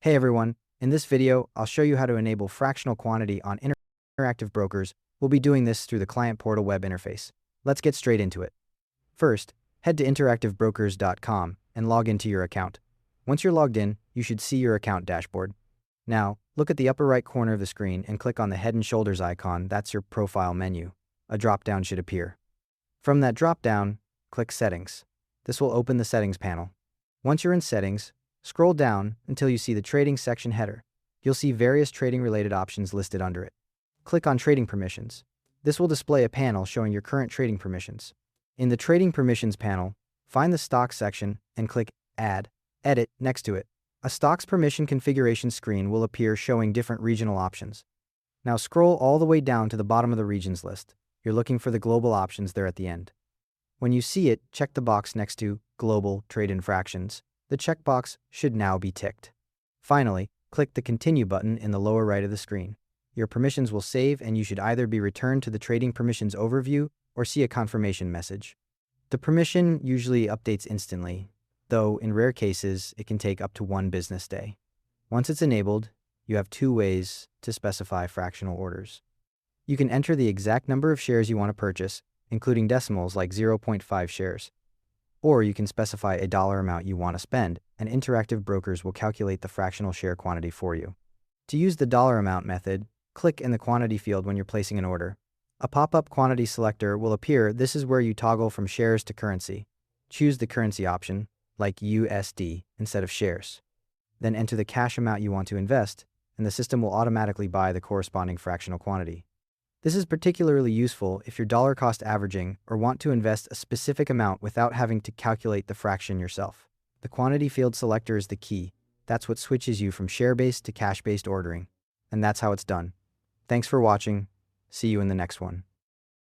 Hey everyone, in this video, I'll show you how to enable fractional quantity on interactive brokers. We'll be doing this through the client portal web interface. Let's get straight into it. First, head to interactivebrokers.com and log into your account. Once you're logged in, you should see your account dashboard. Now, look at the upper right corner of the screen and click on the Head and Shoulders icon. That's your profile menu. A drop-down should appear. From that drop-down, click Settings. This will open the Settings panel. Once you're in Settings, scroll down until you see the Trading section header. You'll see various trading-related options listed under it. Click on Trading Permissions. This will display a panel showing your current trading permissions. In the Trading Permissions panel, find the Stocks section and click Add, Edit next to it. A Stocks Permission configuration screen will appear showing different regional options. Now scroll all the way down to the bottom of the regions list. You're looking for the global options there at the end. When you see it, check the box next to Global Trade in Fractions. The checkbox should now be ticked. Finally, click the Continue button in the lower right of the screen. Your permissions will save and you should either be returned to the Trading Permissions overview or see a confirmation message. The permission usually updates instantly, though in rare cases, it can take up to 1 business day. Once it's enabled, you have 2 ways to specify fractional orders. You can enter the exact number of shares you want to purchase, including decimals like 0.5 shares. Or you can specify a dollar amount you want to spend, and interactive brokers will calculate the fractional share quantity for you. To use the dollar amount method, click in the quantity field when you're placing an order. A pop-up quantity selector will appear. This is where you toggle from shares to currency. Choose the currency option, like USD, instead of shares. Then enter the cash amount you want to invest, and the system will automatically buy the corresponding fractional quantity. This is particularly useful if you're dollar cost averaging or want to invest a specific amount without having to calculate the fraction yourself. The quantity field selector is the key. That's what switches you from share-based to cash-based ordering. And that's how it's done. Thanks for watching. See you in the next one.